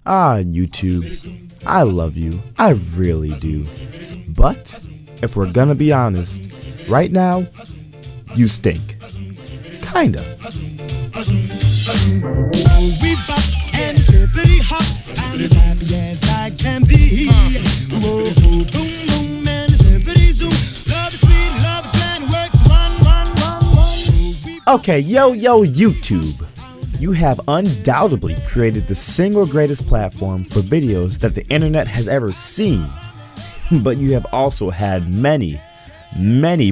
Ah, YouTube, I love you, I really do. But, if we're gonna be honest, right now, you stink. Kinda. Okay, yo, YouTube. You have undoubtedly created the single greatest platform for videos that the internet has ever seen. But you have also had many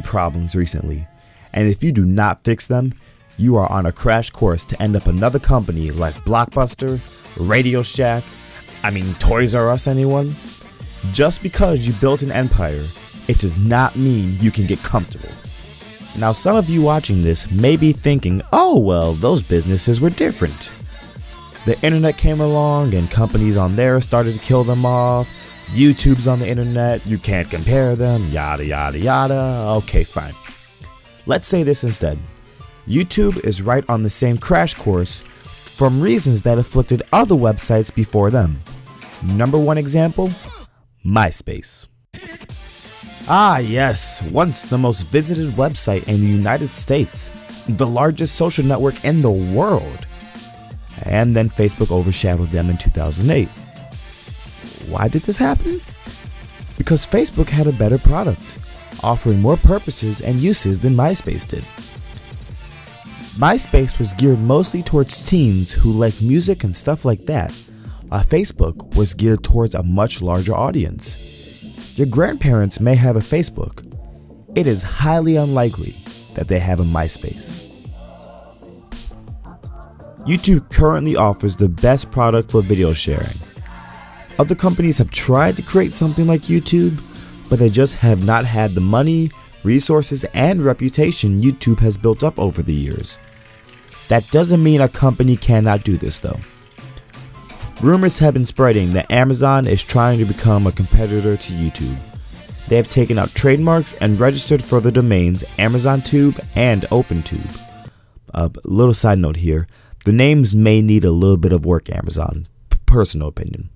problems recently. And if you do not fix them, you are on a crash course to end up another company like Blockbuster, Radio Shack, Toys R Us, anyone? Just because you built an empire, it does not mean you can get comfortable. Now, some of you watching this may be thinking, oh well, those businesses were different. The internet came along and companies on there started to kill them off. YouTube's on the internet, you can't compare them, yada yada yada. Okay, fine. Let's say this instead. YouTube is right on the same crash course from reasons that afflicted other websites before them. Number one example, MySpace. Ah yes, once the most visited website in the United States, the largest social network in the world. And then Facebook overshadowed them in 2008. Why did this happen? Because Facebook had a better product, offering more purposes and uses than MySpace did. MySpace was geared mostly towards teens who like music and stuff like that, while Facebook was geared towards a much larger audience. Your grandparents may have a Facebook. It is highly unlikely that they have a MySpace. YouTube currently offers the best product for video sharing. Other companies have tried to create something like YouTube, but they just have not had the money, resources, and reputation YouTube has built up over the years. That doesn't mean a company cannot do this though. Rumors have been spreading that Amazon is trying to become a competitor to YouTube. They have taken out trademarks and registered for the domains AmazonTube and OpenTube. Little side note here, the names may need a little bit of work, Amazon. Personal opinion.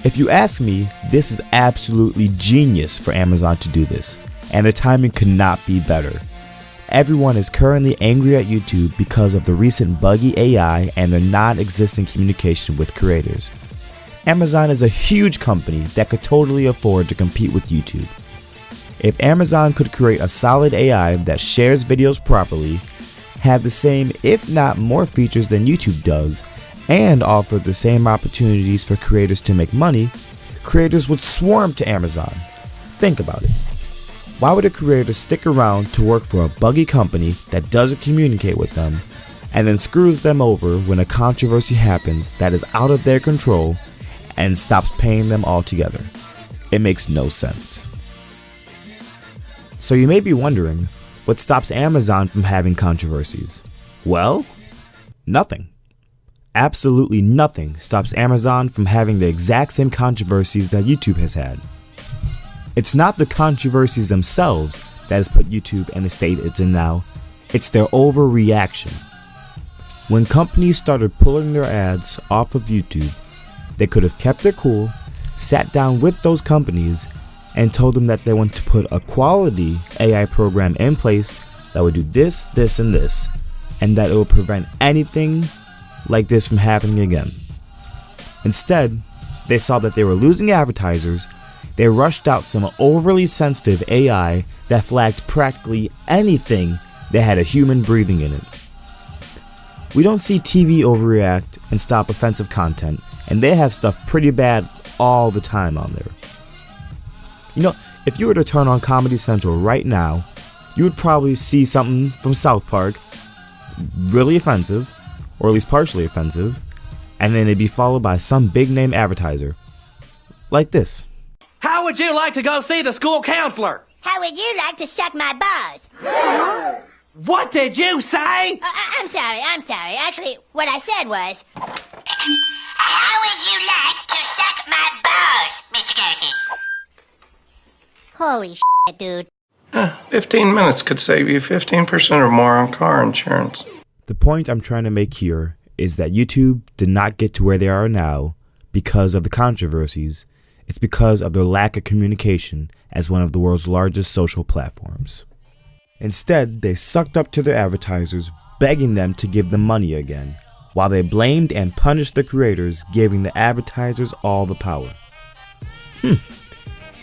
If you ask me, this is absolutely genius for Amazon to do this, and the timing could not be better. Everyone is currently angry at YouTube because of the recent buggy AI and their non-existent communication with creators. Amazon is a huge company that could totally afford to compete with YouTube. If Amazon could create a solid AI that shares videos properly, have the same if not more features than YouTube does, and offer the same opportunities for creators to make money, creators would swarm to Amazon. Think about it. Why would a creator stick around to work for a buggy company that doesn't communicate with them and then screws them over when a controversy happens that is out of their control and stops paying them altogether? It makes no sense. So you may be wondering, what stops Amazon from having controversies? Well, nothing. Absolutely nothing stops Amazon from having the exact same controversies that YouTube has had. It's not the controversies themselves that has put YouTube in the state it's in now, it's their overreaction. When companies started pulling their ads off of YouTube, they could have kept their cool, sat down with those companies, and told them that they want to put a quality AI program in place that would do this, this, and this, and that it would prevent anything like this from happening again. Instead, they saw that they were losing advertisers. They rushed out some overly sensitive AI that flagged practically anything that had a human breathing in it. We don't see TV overreact and stop offensive content, and they have stuff pretty bad all the time on there. You know, if you were to turn on Comedy Central right now, you would probably see something from South Park, really offensive, or at least partially offensive, and then it'd be followed by some big name advertiser. Like this. How would you like to go see the school counselor? How would you like to suck my balls? What did you say? I'm sorry. Actually, what I said was... How would you like to suck my balls, Mr. Darcy? Holy shit, dude. 15 minutes could save you 15% or more on car insurance. The point I'm trying to make here is that YouTube did not get to where they are now because of the controversies. It's because of their lack of communication as one of the world's largest social platforms. Instead, they sucked up to their advertisers, begging them to give them money again, while they blamed and punished the creators, giving the advertisers all the power.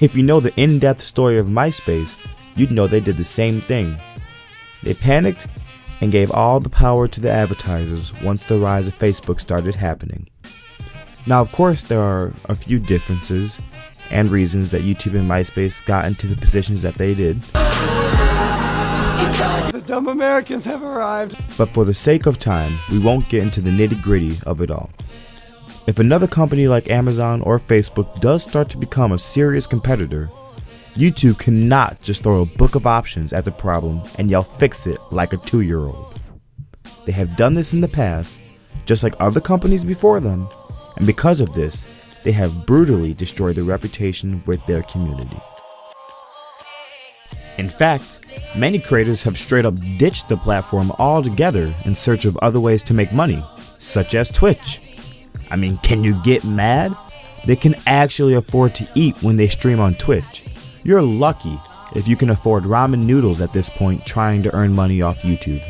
If you know the in-depth story of MySpace, you'd know they did the same thing. They panicked and gave all the power to the advertisers once the rise of Facebook started happening. Now, of course, there are a few differences and reasons that YouTube and MySpace got into the positions that they did. The dumb Americans have arrived. But for the sake of time, we won't get into the nitty-gritty of it all. If another company like Amazon or Facebook does start to become a serious competitor, YouTube cannot just throw a book of options at the problem and yell fix it like a 2-year-old. They have done this in the past, just like other companies before them, and because of this, they have brutally destroyed their reputation with their community. In fact, many creators have straight up ditched the platform altogether in search of other ways to make money, such as Twitch. I mean, can you get mad? They can actually afford to eat when they stream on Twitch. You're lucky if you can afford ramen noodles at this point trying to earn money off YouTube.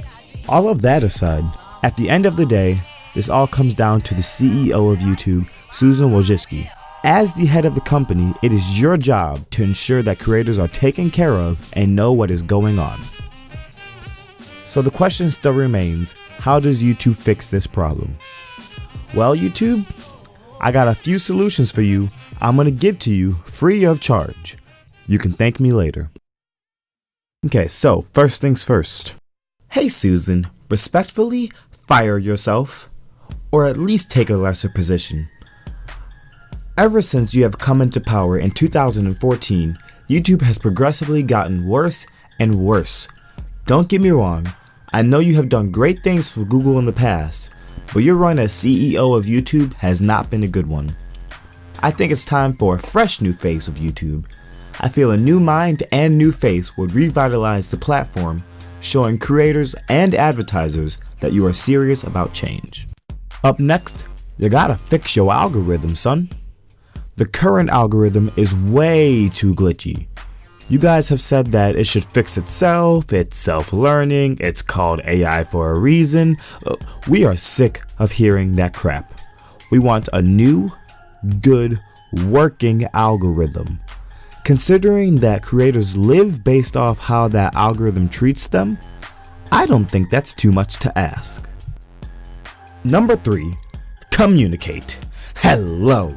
All of that aside, at the end of the day, this all comes down to the CEO of YouTube, Susan Wojcicki. As the head of the company, it is your job to ensure that creators are taken care of and know what is going on. So the question still remains, how does YouTube fix this problem? Well, YouTube, I got a few solutions for you I'm going to give to you free of charge. You can thank me later. Okay, so first things first. Hey Susan, respectfully, fire yourself. Or at least take a lesser position. Ever since you have come into power in 2014, YouTube has progressively gotten worse and worse. Don't get me wrong, I know you have done great things for Google in the past, but your run as CEO of YouTube has not been a good one. I think it's time for a fresh new face of YouTube. I feel a new mind and new face would revitalize the platform, showing creators and advertisers that you are serious about change. Up next, you gotta fix your algorithm, son. The current algorithm is way too glitchy. You guys have said that it should fix itself, it's self-learning, it's called AI for a reason. We are sick of hearing that crap. We want a new, good, working algorithm. Considering that creators live based off how that algorithm treats them, I don't think that's too much to ask. Number 3, communicate. Hello.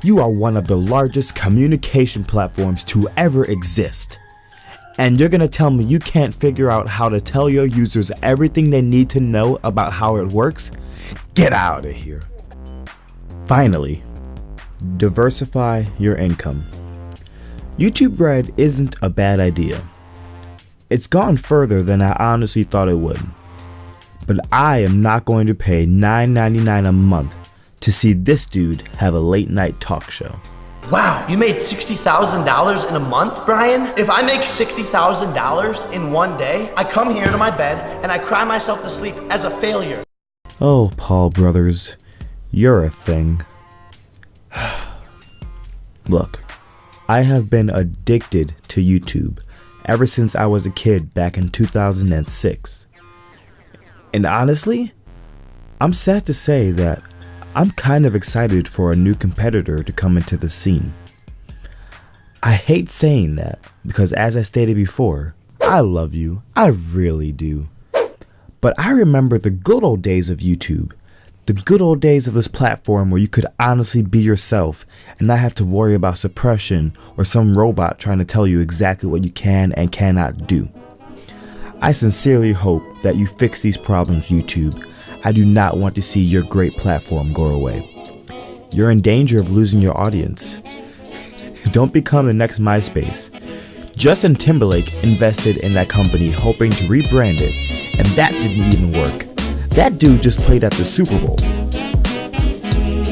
You are one of the largest communication platforms to ever exist. And you're gonna tell me you can't figure out how to tell your users everything they need to know about how it works? Get out of here. Finally, diversify your income. YouTube Red isn't a bad idea. It's gone further than I honestly thought it would. But I am not going to pay $9.99 a month to see this dude have a late night talk show. Wow, you made $60,000 in a month, Brian? If I make $60,000 in one day, I come here to my bed and I cry myself to sleep as a failure. Oh, Paul Brothers, you're a thing. Look, I have been addicted to YouTube ever since I was a kid back in 2006. And honestly, I'm sad to say that I'm kind of excited for a new competitor to come into the scene. I hate saying that because, as I stated before, I love you, I really do. But I remember the good old days of YouTube, the good old days of this platform where you could honestly be yourself and not have to worry about suppression or some robot trying to tell you exactly what you can and cannot do. I sincerely hope that you fix these problems, YouTube. I do not want to see your great platform go away. You're in danger of losing your audience. Don't become the next MySpace. Justin Timberlake invested in that company hoping to rebrand it, and that didn't even work. That dude just played at the Super Bowl.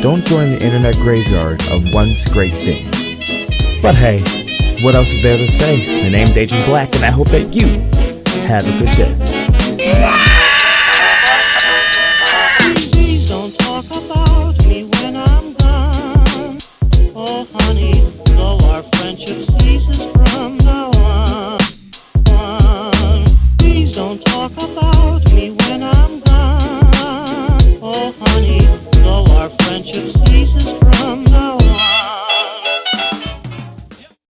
Don't join the internet graveyard of once great things. But hey, what else is there to say? My name's AgentBlack, and I hope that you have a good day. talk about me